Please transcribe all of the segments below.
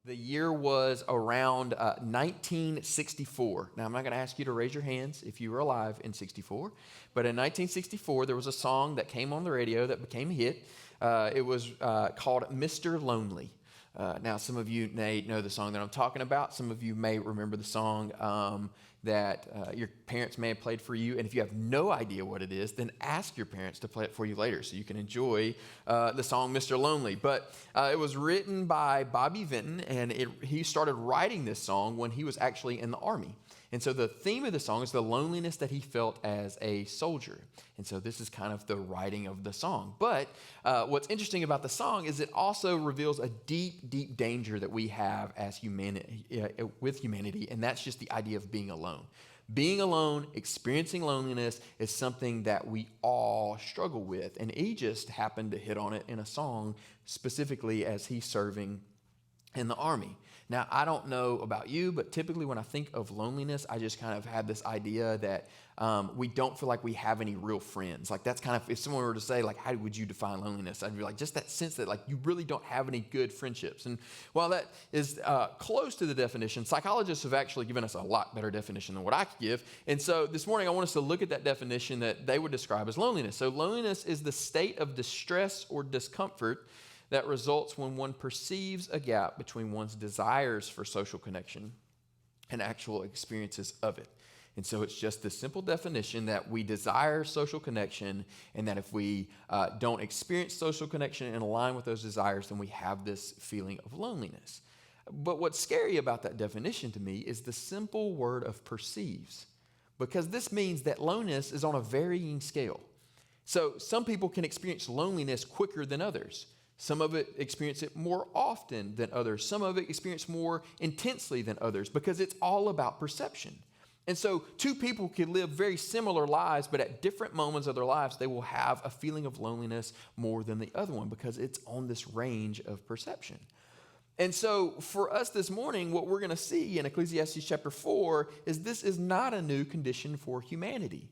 The year was around 1964. Now, I'm not going to ask you to raise your hands if you were alive in 64, but in 1964, there was a song that came on the radio that became a hit. It was called Mr. Lonely. Now, some of you may know the song that I'm talking about. Some of you may remember the song that your parents may have played for you. And if you have no idea what it is, then ask your parents to play it for you later so you can enjoy the song Mr. Lonely. But it was written by Bobby Vinton, and he started writing this song when he was actually in the Army. And so the theme of the song is the loneliness that he felt as a soldier. And so this is kind of the writing of the song. But what's interesting about the song is it also reveals a deep, deep danger that we have as humanity, with humanity, and that's just the idea of being alone. Being alone, experiencing loneliness is something that we all struggle with. And he just happened to hit on it in a song specifically as he's serving in the Army. Now, I don't know about you, but typically when I think of loneliness, I just kind of have this idea that we don't feel like we have any real friends. Like that's kind of, if someone were to say, like, how would you define loneliness? I'd be like, just that sense that like you really don't have any good friendships. And while that is close to the definition, psychologists have actually given us a lot better definition than what I could give. And so this morning, I want us to look at that definition that they would describe as loneliness. So loneliness is the state of distress or discomfort that results when one perceives a gap between one's desires for social connection and actual experiences of it. And so it's just this simple definition that we desire social connection, and that if we don't experience social connection and align with those desires, then we have this feeling of loneliness. But what's scary about that definition to me is the simple word of perceives, because this means that loneliness is on a varying scale. So some people can experience loneliness quicker than others. Some of it experience it more often than others. Some of it experience more intensely than others, because it's all about perception. And so two people can live very similar lives, but at different moments of their lives, they will have a feeling of loneliness more than the other one, because it's on this range of perception. And so for us this morning, what we're going to see in Ecclesiastes chapter 4 is this is not a new condition for humanity.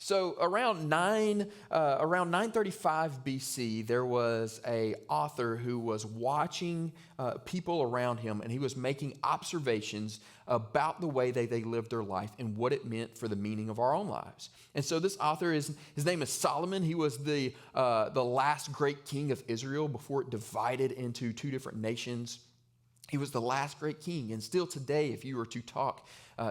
So around 935 BC, there was an author who was watching people around him, and he was making observations about the way they lived their life and what it meant for the meaning of our own lives. And so this author, his name is Solomon. He was the last great king of Israel before it divided into two different nations. He was the last great king, and still today, if you were to talk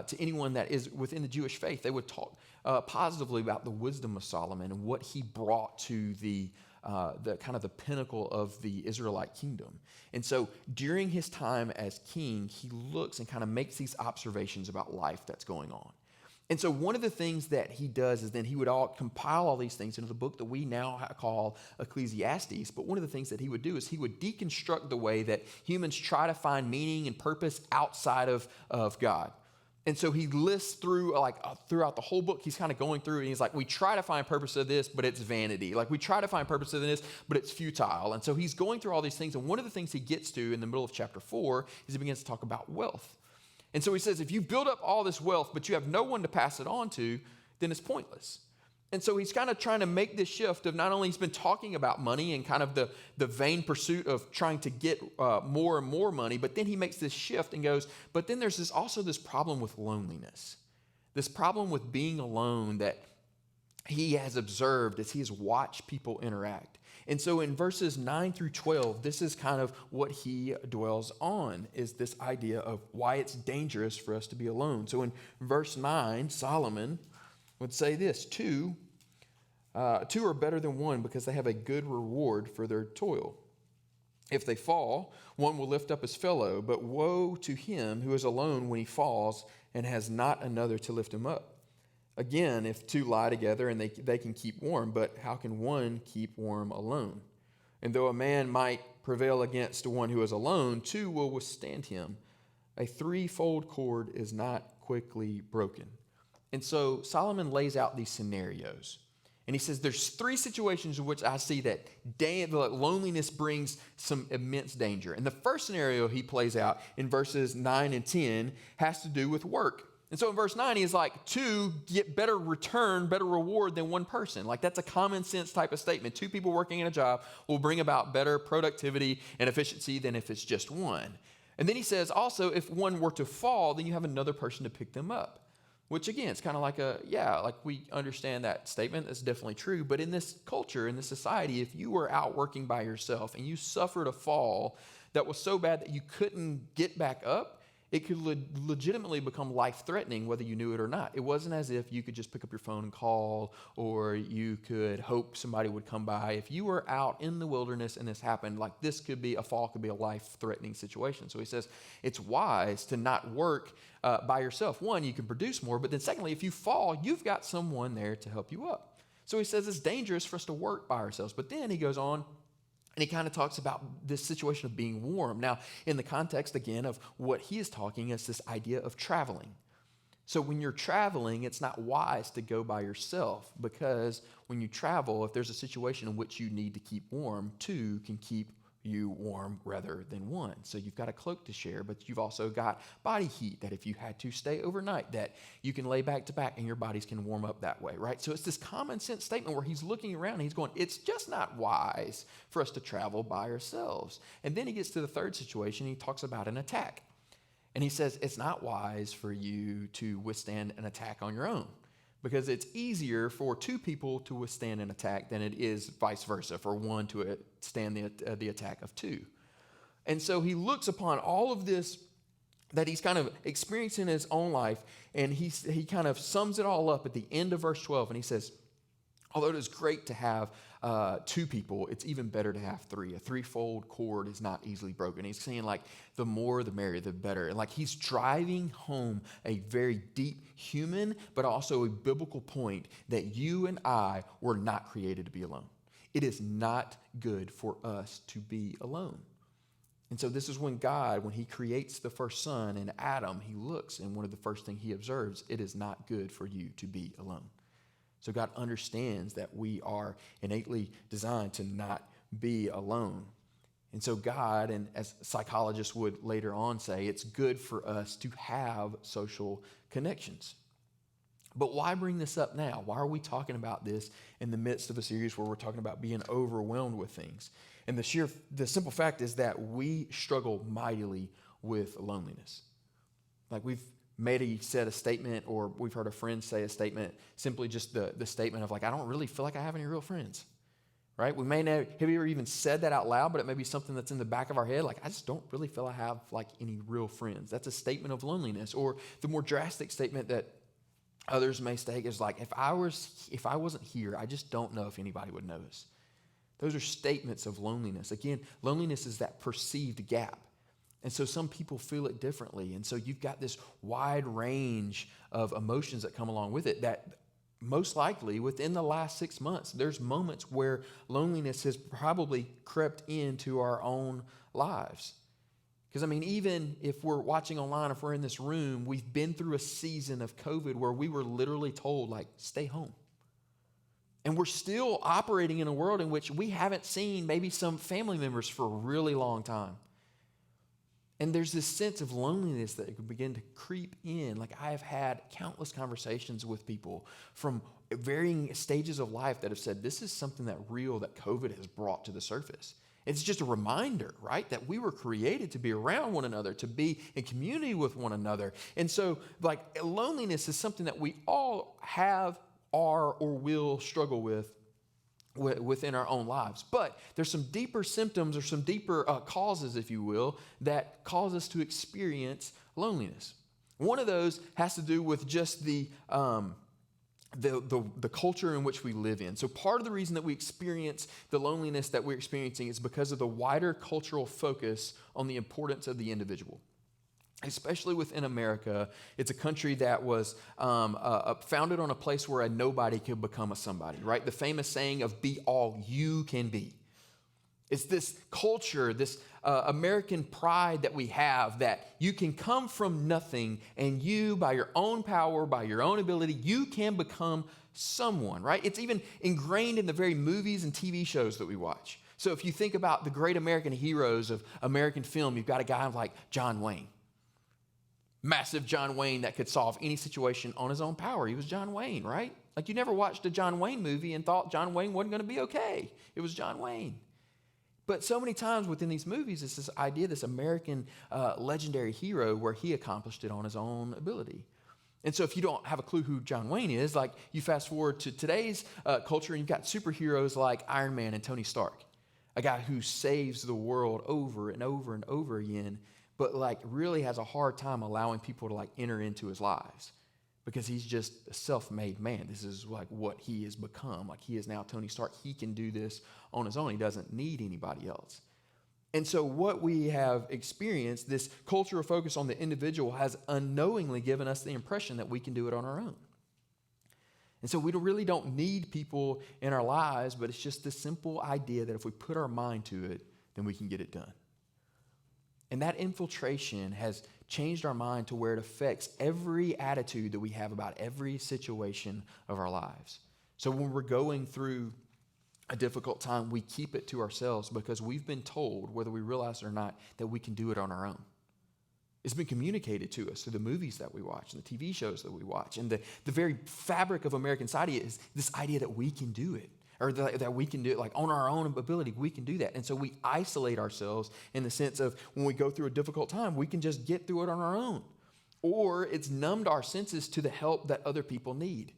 to anyone that is within the Jewish faith, they would talk positively about the wisdom of Solomon and what he brought to the kind of the pinnacle of the Israelite kingdom. And so during his time as king, he looks and kind of makes these observations about life that's going on. And so one of the things that he does is then he would compile all these things into the book that we now call Ecclesiastes. But one of the things that he would do is he would deconstruct the way that humans try to find meaning and purpose outside of God. And so he lists through, throughout the whole book, he's kind of going through and he's like, we try to find purpose of this, but it's vanity. Like we try to find purpose of this, but it's futile. And so he's going through all these things. And one of the things he gets to in the middle of chapter 4 is he begins to talk about wealth. And so he says, if you build up all this wealth, but you have no one to pass it on to, then it's pointless. And so he's kind of trying to make this shift of not only he's been talking about money and kind of the vain pursuit of trying to get more and more money, but then he makes this shift and goes, but then there's also this problem with loneliness, this problem with being alone that he has observed as he has watched people interact. And so in verses 9 through 12, this is kind of what he dwells on, is this idea of why it's dangerous for us to be alone. So in verse 9, Solomon would say this, two are better than one because they have a good reward for their toil. If they fall, one will lift up his fellow, but woe to him who is alone when he falls and has not another to lift him up. Again, if two lie together and they can keep warm, but how can one keep warm alone? And though a man might prevail against one who is alone, two will withstand him. A threefold cord is not quickly broken. And so Solomon lays out these scenarios. And he says there's three situations in which I see that loneliness brings some immense danger. And the first scenario he plays out in verses 9 and 10 has to do with work. And so in verse 9, he's like, two get better return, better reward than one person. Like that's a common sense type of statement. Two people working in a job will bring about better productivity and efficiency than if it's just one. And then he says also, if one were to fall, then you have another person to pick them up. Which again, it's kind of like like we understand that statement. That's definitely true. But in this culture, in this society, if you were out working by yourself and you suffered a fall that was so bad that you couldn't get back up, it could legitimately become life-threatening whether you knew it or not. It wasn't as if you could just pick up your phone and call, or you could hope somebody would come by. If you were out in the wilderness and this happened, like this could be a fall, could be a life-threatening situation. So he says it's wise to not work by yourself. One, you can produce more, but then secondly, if you fall, you've got someone there to help you up. So he says it's dangerous for us to work by ourselves. But then he goes on, and he kind of talks about this situation of being warm. Now, in the context, again, of what he is talking is this idea of traveling. So when you're traveling, it's not wise to go by yourself, because when you travel, if there's a situation in which you need to keep warm, two can keep you warm rather than one. So you've got a cloak to share, but you've also got body heat that if you had to stay overnight, that you can lay back to back and your bodies can warm up that way, right? So it's this common sense statement where he's looking around and he's going, it's just not wise for us to travel by ourselves. And then he gets to the third situation. He talks about an attack. And he says, it's not wise for you to withstand an attack on your own, because it's easier for two people to withstand an attack than it is vice versa, for one to stand the attack of two. And so he looks upon all of this that he's kind of experiencing in his own life, and he kind of sums it all up at the end of verse 12, and he says, although it is great to have two people, it's even better to have three. A threefold cord is not easily broken. He's saying, like, the more the merrier, the better. And like, he's driving home a very deep human, but also a biblical point that you and I were not created to be alone. It is not good for us to be alone. And so this is when God, when he creates the first son in Adam, he looks, and one of the first things he observes, it is not good for you to be alone. So God understands that we are innately designed to not be alone. And so God, and as psychologists would later on say, it's good for us to have social connections. But why bring this up now? Why are we talking about this in the midst of a series where we're talking about being overwhelmed with things? And the simple fact is that we struggle mightily with loneliness. Like, we've said a statement, or we've heard a friend say a statement, simply just the statement of like, I don't really feel like I have any real friends, right? We may not have ever even said that out loud, but it may be something that's in the back of our head. Like, I just don't really feel I have like any real friends. That's a statement of loneliness. Or the more drastic statement that others may take is like, if I wasn't here, I just don't know if anybody would notice. Those are statements of loneliness. Again, loneliness is that perceived gap. And so some people feel it differently. And so you've got this wide range of emotions that come along with it that most likely within the last 6 months, there's moments where loneliness has probably crept into our own lives. Because, I mean, even if we're watching online, if we're in this room, we've been through a season of COVID where we were literally told, like, stay home. And we're still operating in a world in which we haven't seen maybe some family members for a really long time. And there's this sense of loneliness that can begin to creep in. Like, I have had countless conversations with people from varying stages of life that have said, this is something that COVID has brought to the surface. It's just a reminder, right, that we were created to be around one another, to be in community with one another. And so, like, loneliness is something that we all have, are, or will struggle with within our own lives. But there's some deeper symptoms, or some deeper causes, if you will, that cause us to experience loneliness. One of those has to do with just the culture in which we live in. So part of the reason that we experience the loneliness that we're experiencing is because of the wider cultural focus on the importance of the individual. Especially within America, it's a country that was founded on a place where a nobody could become a somebody, right? The famous saying of be all you can be. It's this culture, this American pride that we have, that you can come from nothing, and you, by your own power, by your own ability, you can become someone, right? It's even ingrained in the very movies and TV shows that we watch. So if you think about the great American heroes of American film, you've got a guy like John Wayne. Massive John Wayne that could solve any situation on his own power. He was John Wayne, right? Like, you never watched a John Wayne movie and thought John Wayne wasn't going to be okay. It was John Wayne. But so many times within these movies, it's this idea, this American legendary hero where he accomplished it on his own ability. And so if you don't have a clue who John Wayne is, like you fast forward to today's culture and you've got superheroes like Iron Man and Tony Stark, a guy who saves the world over and over and over again, but like really has a hard time allowing people to like enter into his lives because he's just a self-made man. This is like what he has become. Like he is now Tony Stark. He can do this on his own. He doesn't need anybody else. And so what we have experienced, this cultural focus on the individual, has unknowingly given us the impression that we can do it on our own. And so we really don't need people in our lives, but it's just this simple idea that if we put our mind to it, then we can get it done. And that infiltration has changed our mind to where it affects every attitude that we have about every situation of our lives. So when we're going through a difficult time, we keep it to ourselves because we've been told, whether we realize it or not, that we can do it on our own. It's been communicated to us through the movies that we watch and the TV shows that we watch. And the very fabric of American society is this idea that we can do it, or that we can do it like on our own ability, we can do that. And so we isolate ourselves in the sense of when we go through a difficult time, we can just get through it on our own. Or it's numbed our senses to the help that other people need.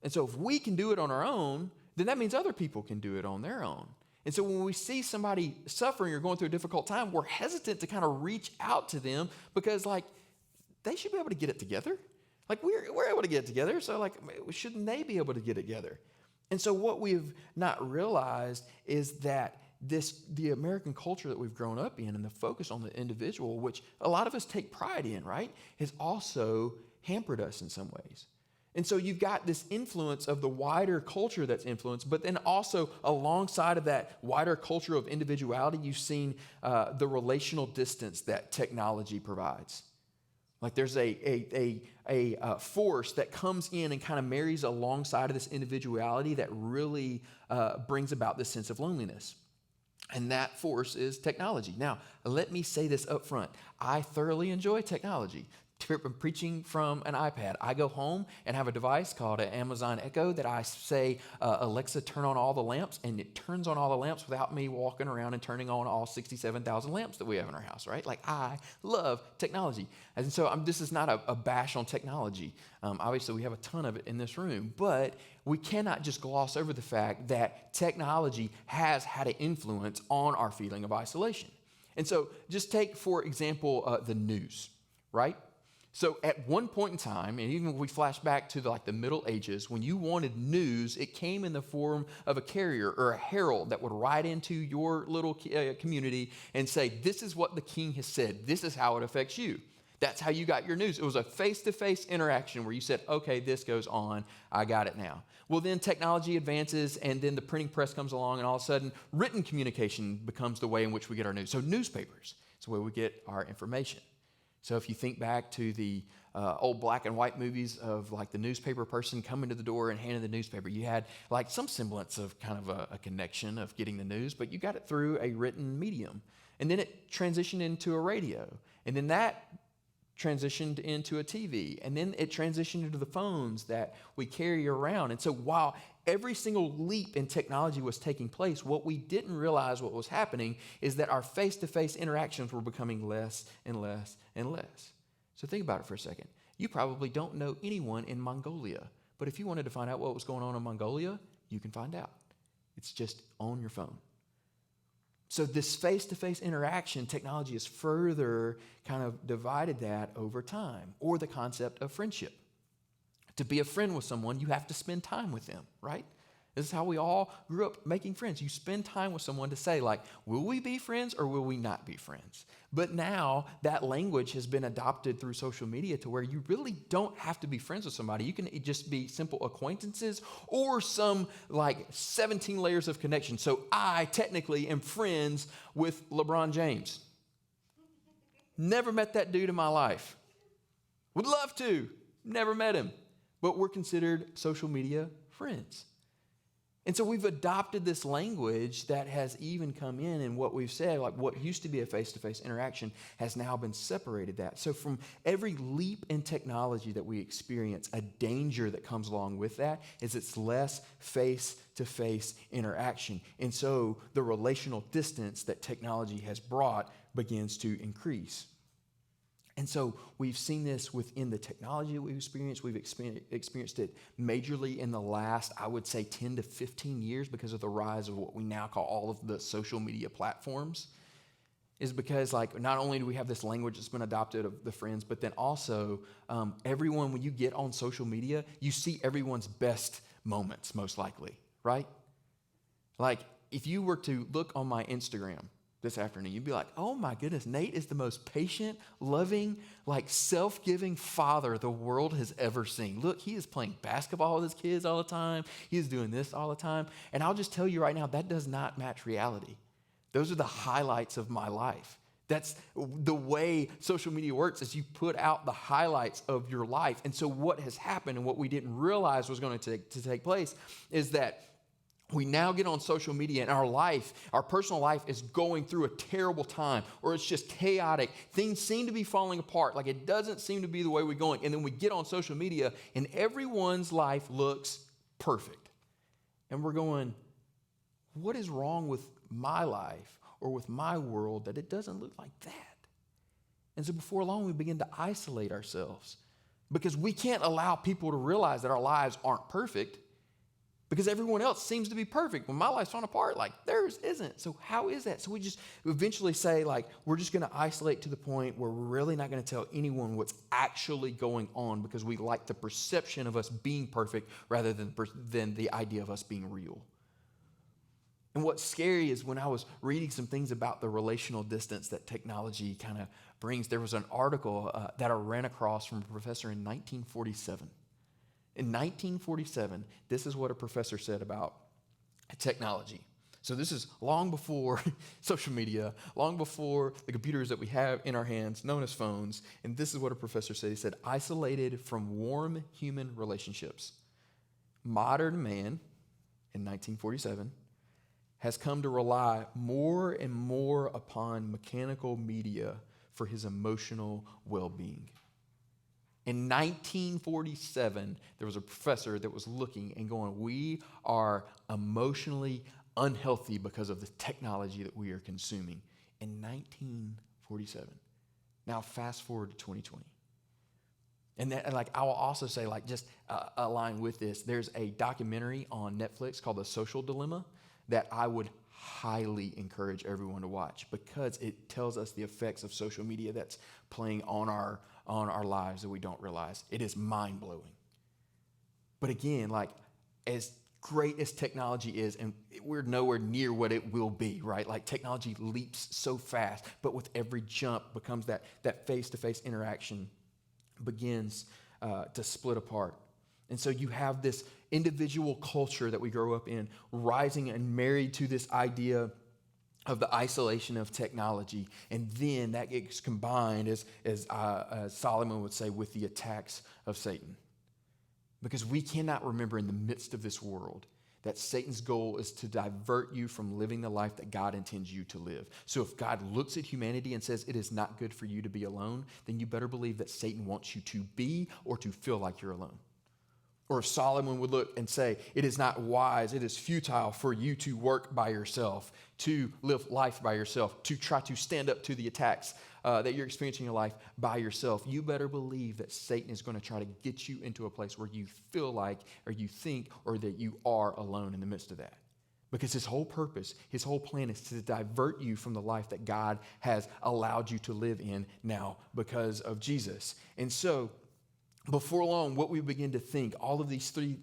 And so if we can do it on our own, then that means other people can do it on their own. And so when we see somebody suffering or going through a difficult time, we're hesitant to kind of reach out to them because like they should be able to get it together. Like we're able to get it together, so like shouldn't they be able to get it together? And so what we've not realized is that the American culture that we've grown up in and the focus on the individual, which a lot of us take pride in, right, has also hampered us in some ways. And so you've got this influence of the wider culture that's influenced, but then also alongside of that wider culture of individuality, you've seen the relational distance that technology provides. Like there's a force that comes in and kind of marries alongside of this individuality that really brings about this sense of loneliness. And that force is technology. Now, let me say this up front. I thoroughly enjoy technology. I'm preaching from an iPad. I go home and have a device called an Amazon Echo that I say, Alexa, turn on all the lamps, and it turns on all the lamps without me walking around and turning on all 67,000 lamps that we have in our house, right? Like, I love technology. And so this is not a bash on technology. Obviously, we have a ton of it in this room, but we cannot just gloss over the fact that technology has had an influence on our feeling of isolation. And so just take, for example, the news, right? So at one point in time, and even if we flash back to the Middle Ages, when you wanted news, it came in the form of a carrier or a herald that would ride into your little community and say, this is what the king has said. This is how it affects you. That's how you got your news. It was a face-to-face interaction where you said, okay, this goes on. I got it now. Well, then technology advances, and then the printing press comes along, and all of a sudden, written communication becomes the way in which we get our news. So newspapers is where we get our information. So if you think back to the old black and white movies of like the newspaper person coming to the door and handing the newspaper, you had like some semblance of kind of a connection of getting the news, but you got it through a written medium. And then it transitioned into a radio. And then that transitioned into a TV. And then it transitioned into the phones that we carry around. And so while every single leap in technology was taking place, what we didn't realize what was happening is that our face-to-face interactions were becoming less and less and less. So think about it for a second. You probably don't know anyone in Mongolia, but if you wanted to find out what was going on in Mongolia, you can find out. It's just on your phone. So this face-to-face interaction, technology has further kind of divided that over time, or the concept of friendship. To be a friend with someone, you have to spend time with them, right? This is how we all grew up making friends. You spend time with someone to say, like, will we be friends or will we not be friends? But now that language has been adopted through social media to where you really don't have to be friends with somebody. You can just be simple acquaintances or some like 17 layers of connection. So I technically am friends with LeBron James. Never met that dude in my life. Would love to. Never met him. But we're considered social media friends. And so we've adopted this language that has even come in, and what we've said, like what used to be a face-to-face interaction has now been separated that. So from every leap in technology that we experience, a danger that comes along with that is it's less face-to-face interaction. And so the relational distance that technology has brought begins to increase. And so we've seen this within the technology that we've experienced. We've experienced it majorly in the last, I would say, 10 to 15 years because of the rise of what we now call all of the social media platforms. Is because, like, not only do we have this language that's been adopted of the friends, but then also everyone, when you get on social media, you see everyone's best moments, most likely, right? Like, if you were to look on my Instagram this afternoon, you'd be like, oh my goodness, Nate is the most patient, loving, like self-giving father the world has ever seen. Look, he is playing basketball with his kids all the time. He is doing this all the time. And I'll just tell you right now, that does not match reality. Those are the highlights of my life. That's the way social media works, is you put out the highlights of your life. And so what has happened, and what we didn't realize was going to take place, is that we now get on social media and our life, our personal life, is going through a terrible time, or it's just chaotic. Things seem to be falling apart. Like, it doesn't seem to be the way we're going. And then we get on social media and everyone's life looks perfect. And we're going, what is wrong with my life or with my world that it doesn't look like that? And so before long, we begin to isolate ourselves because we can't allow people to realize that our lives aren't perfect, because everyone else seems to be perfect. When my life's falling apart, like, theirs isn't. So how is that? So we just eventually say, like, we're just going to isolate to the point where we're really not going to tell anyone what's actually going on, because we like the perception of us being perfect rather than the idea of us being real. And what's scary is when I was reading some things about the relational distance that technology kind of brings, there was an article that I ran across from a professor in 1947. In 1947, this is what a professor said about technology. So this is long before social media, long before the computers that we have in our hands, known as phones. And this is what a professor said. He said, isolated from warm human relationships, modern man, in 1947, has come to rely more and more upon mechanical media for his emotional well-being. In 1947, there was a professor that was looking and going, we are emotionally unhealthy because of the technology that we are consuming. In 1947. Now fast forward to 2020. And like, I will also say, like, just align with this, there's a documentary on Netflix called The Social Dilemma that I would highly encourage everyone to watch, because it tells us the effects of social media that's playing on our lives that we don't realize. It is mind-blowing. But again, like, as great as technology is, and we're nowhere near what it will be, right? Like, technology leaps so fast, but with every jump becomes that face-to-face interaction begins to split apart. And so you have this individual culture that we grow up in rising and married to this idea of the isolation of technology. And then that gets combined, as Solomon would say, with the attacks of Satan. Because we cannot remember in the midst of this world that Satan's goal is to divert you from living the life that God intends you to live. So if God looks at humanity and says it is not good for you to be alone, then you better believe that Satan wants you to be or to feel like you're alone. Or if Solomon would look and say, it is not wise, it is futile for you to work by yourself, to live life by yourself, to try to stand up to the attacks that you're experiencing in your life by yourself, you better believe that Satan is going to try to get you into a place where you feel like, or you think, or that you are alone in the midst of that. Because his whole purpose, his whole plan is to divert you from the life that God has allowed you to live in now because of Jesus. And so, before long, what we begin to think, all of these three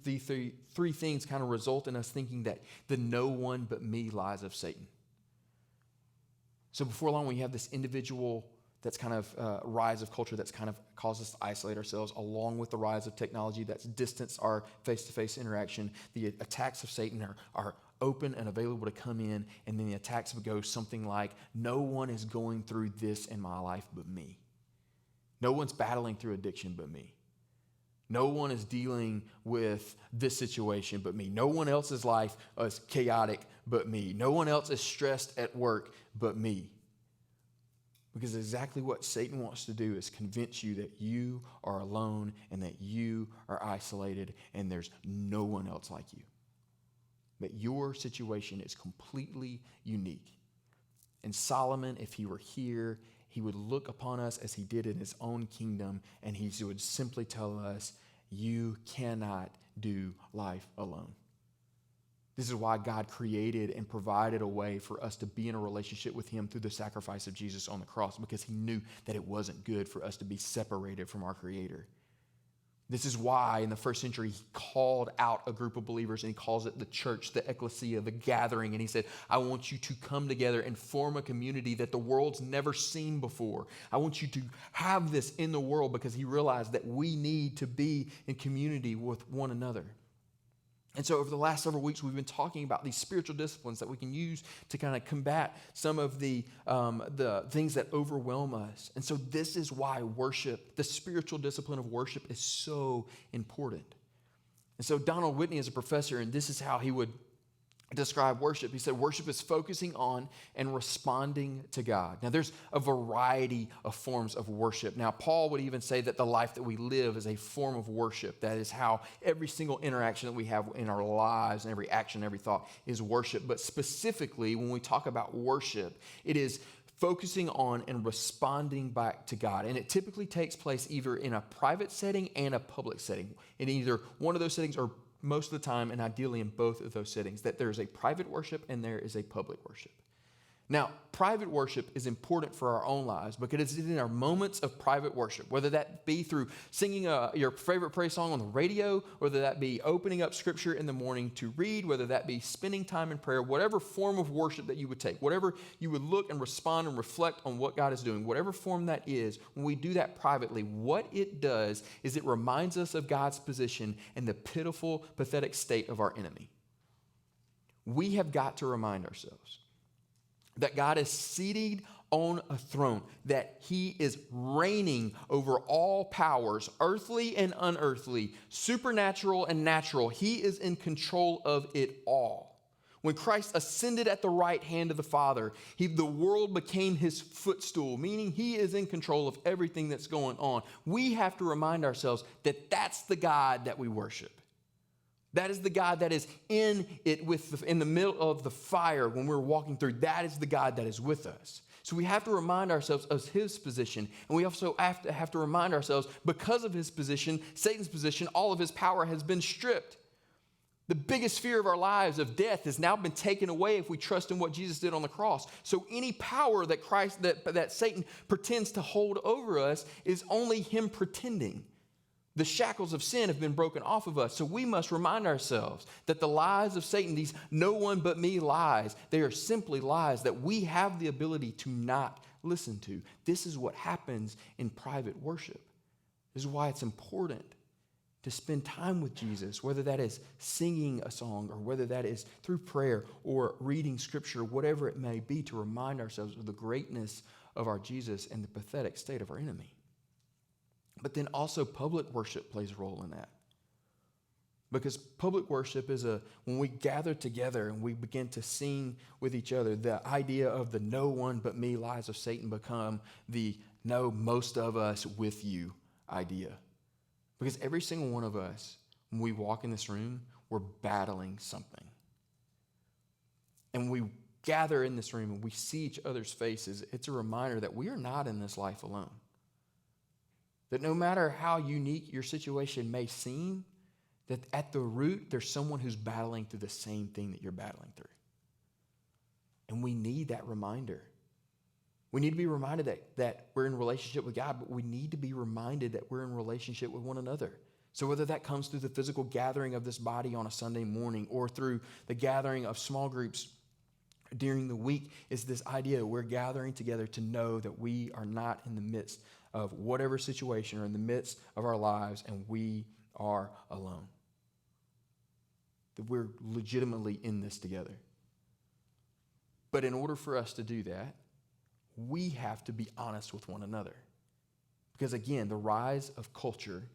things kind of result in us thinking that the no one but me lies of Satan. So before long, we have this individual that's kind of rise of culture that's kind of caused us to isolate ourselves, along with the rise of technology that's distanced our face-to-face interaction. The attacks of Satan are open and available to come in, and then the attacks would go something like, no one is going through this in my life but me. No one's battling through addiction but me. No one is dealing with this situation but me. No one else's life is chaotic but me. No one else is stressed at work but me. Because exactly what Satan wants to do is convince you that you are alone and that you are isolated and there's no one else like you. That your situation is completely unique. And Solomon, if he were here, he would look upon us as he did in his own kingdom, and he would simply tell us, you cannot do life alone. This is why God created and provided a way for us to be in a relationship with him through the sacrifice of Jesus on the cross, because he knew that it wasn't good for us to be separated from our Creator. This is why in the first century he called out a group of believers, and he calls it the church, the ecclesia, the gathering. And he said, I want you to come together and form a community that the world's never seen before. I want you to have this in the world, because he realized that we need to be in community with one another. And so over the last several weeks, we've been talking about these spiritual disciplines that we can use to kind of combat some of the things that overwhelm us. And so this is why worship, the spiritual discipline of worship, is so important. And so Donald Whitney is a professor, and this is how he would describe worship. He said, worship is focusing on and responding to God. Now, there's a variety of forms of worship. Now, Paul would even say that the life that we live is a form of worship. That is how every single interaction that we have in our lives and every action, every thought is worship. But specifically, when we talk about worship, it is focusing on and responding back to God. And it typically takes place either in a private setting and a public setting. In either one of those settings, or most of the time, and ideally in both of those settings, that there's a private worship and there is a public worship. Now, private worship is important for our own lives because it's in our moments of private worship, whether that be through singing your favorite praise song on the radio, whether that be opening up scripture in the morning to read, whether that be spending time in prayer, whatever form of worship that you would take, whatever you would look and respond and reflect on what God is doing, whatever form that is, when we do that privately, what it does is it reminds us of God's position and the pitiful, pathetic state of our enemy. We have got to remind ourselves that God is seated on a throne, that he is reigning over all powers, earthly and unearthly, supernatural and natural. He is in control of it all. When Christ ascended at the right hand of the Father, the world became his footstool, meaning he is in control of everything that's going on. We have to remind ourselves that that's the God that we worship. That is the God that is in the middle of the fire when we're walking through. That is the God that is with us. So we have to remind ourselves of his position. And we also have to remind ourselves, because of his position, Satan's position, all of his power has been stripped. The biggest fear of our lives, of death, has now been taken away if we trust in what Jesus did on the cross. So any power that Satan pretends to hold over us is only him pretending. The shackles of sin have been broken off of us. So we must remind ourselves that the lies of Satan, these no one but me lies, they are simply lies that we have the ability to not listen to. This is what happens in private worship. This is why it's important to spend time with Jesus, whether that is singing a song or whether that is through prayer or reading scripture, whatever it may be, to remind ourselves of the greatness of our Jesus and the pathetic state of our enemy. But then also public worship plays a role in that. Because public worship is when we gather together and we begin to sing with each other, the idea of the no one but me lies of Satan become the no, most of us with you idea. Because every single one of us, when we walk in this room, we're battling something. And we gather in this room and we see each other's faces, it's a reminder that we are not in this life alone. That no matter how unique your situation may seem, that at the root, there's someone who's battling through the same thing that you're battling through. And we need that reminder. We need to be reminded that we're in relationship with God, but we need to be reminded that we're in relationship with one another. So whether that comes through the physical gathering of this body on a Sunday morning or through the gathering of small groups during the week, is this idea that we're gathering together to know that we are not in the midst of whatever situation or in the midst of our lives and we are alone. That we're legitimately in this together. But in order for us to do that, we have to be honest with one another. Because again, the rise of culture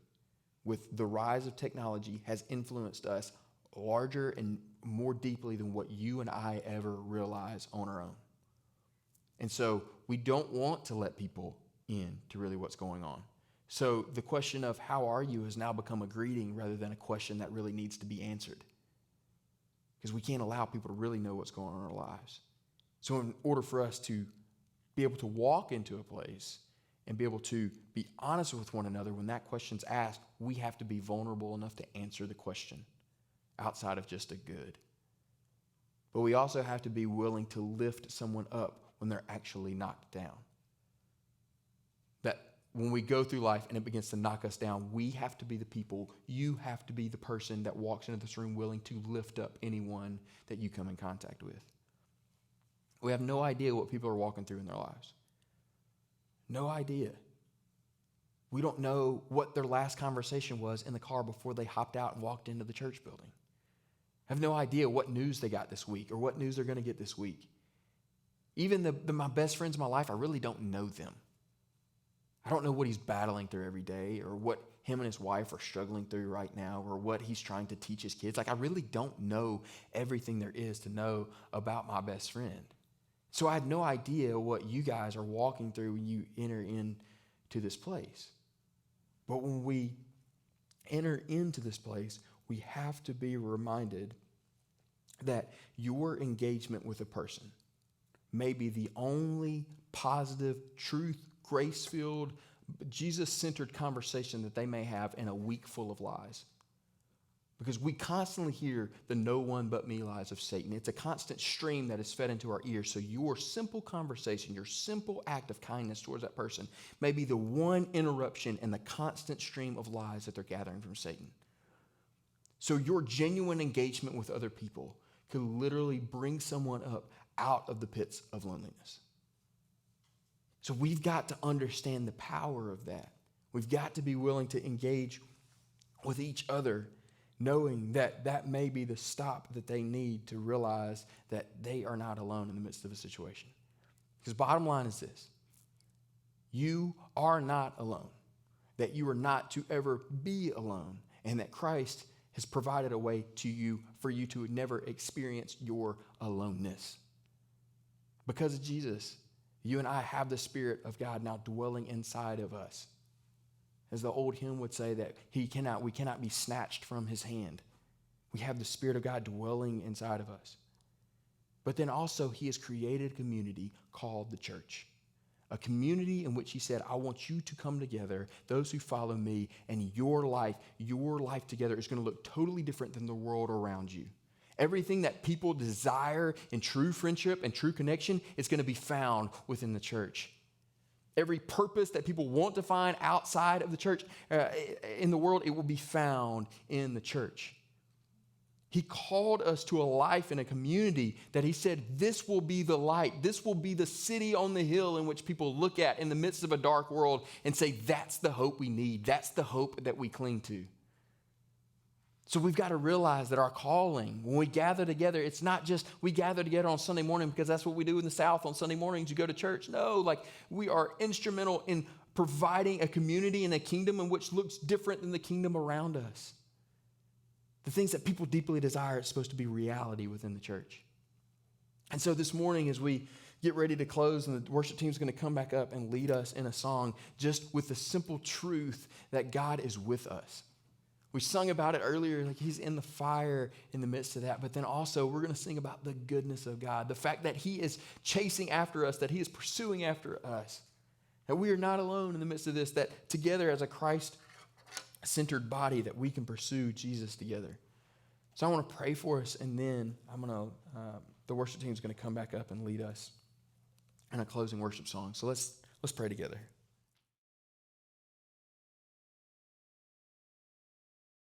with the rise of technology has influenced us larger and more deeply than what you and I ever realize on our own. And so we don't want to let people in to really what's going on. So the question of how are you has now become a greeting rather than a question that really needs to be answered. Because we can't allow people to really know what's going on in our lives. So in order for us to be able to walk into a place and be able to be honest with one another when that question's asked, we have to be vulnerable enough to answer the question outside of just a good. But we also have to be willing to lift someone up when they're actually knocked down. That when we go through life and it begins to knock us down, we have to be the people, you have to be the person that walks into this room willing to lift up anyone that you come in contact with. We have no idea what people are walking through in their lives. No idea. We don't know what their last conversation was in the car before they hopped out and walked into the church building. I have no idea what news they got this week or what news they're going to get this week. Even my best friends in my life, I really don't know them. I don't know what he's battling through every day or what him and his wife are struggling through right now or what he's trying to teach his kids. Like, I really don't know everything there is to know about my best friend. So I had no idea what you guys are walking through when you enter into this place. But when we enter into this place, we have to be reminded that your engagement with a person may be the only positive, truth, grace-filled, Jesus-centered conversation that they may have in a week full of lies. Because we constantly hear the no one but me lies of Satan. It's a constant stream that is fed into our ears. So your simple conversation, your simple act of kindness towards that person may be the one interruption in the constant stream of lies that they're gathering from Satan. So your genuine engagement with other people could literally bring someone up out of the pits of loneliness. So we've got to understand the power of that. We've got to be willing to engage with each other, knowing that that may be the stop that they need to realize that they are not alone in the midst of a situation. Because bottom line is this: you are not alone, that you are not to ever be alone, and that Christ has provided a way for you to never experience your aloneness. Because of Jesus, you and I have the Spirit of God now dwelling inside of us. As the old hymn would say, that we cannot be snatched from his hand. We have the Spirit of God dwelling inside of us. But then also he has created a community called the church. A community in which he said, I want you to come together, those who follow me, and your life together is going to look totally different than the world around you. Everything that people desire in true friendship and true connection is going to be found within the church. Every purpose that people want to find outside of the church, in the world, it will be found in the church. He called us to a life in a community that he said, this will be the light. This will be the city on the hill in which people look at in the midst of a dark world and say, that's the hope we need. That's the hope that we cling to. So we've got to realize that our calling, when we gather together, it's not just we gather together on Sunday morning because that's what we do in the South on Sunday mornings. You go to church. No, we are instrumental in providing a community and a kingdom in which looks different than the kingdom around us. The things that people deeply desire is supposed to be reality within the church. And so this morning, as we get ready to close and the worship team is going to come back up and lead us in a song just with the simple truth that God is with us. We sung about it earlier, like he's in the fire in the midst of that. But then also we're going to sing about the goodness of God, the fact that he is chasing after us, that he is pursuing after us, that we are not alone in the midst of this, that together as a Christ-centered body that we can pursue Jesus together. So I want to pray for us, and then the worship team is going to come back up and lead us in a closing worship song. So let's pray together.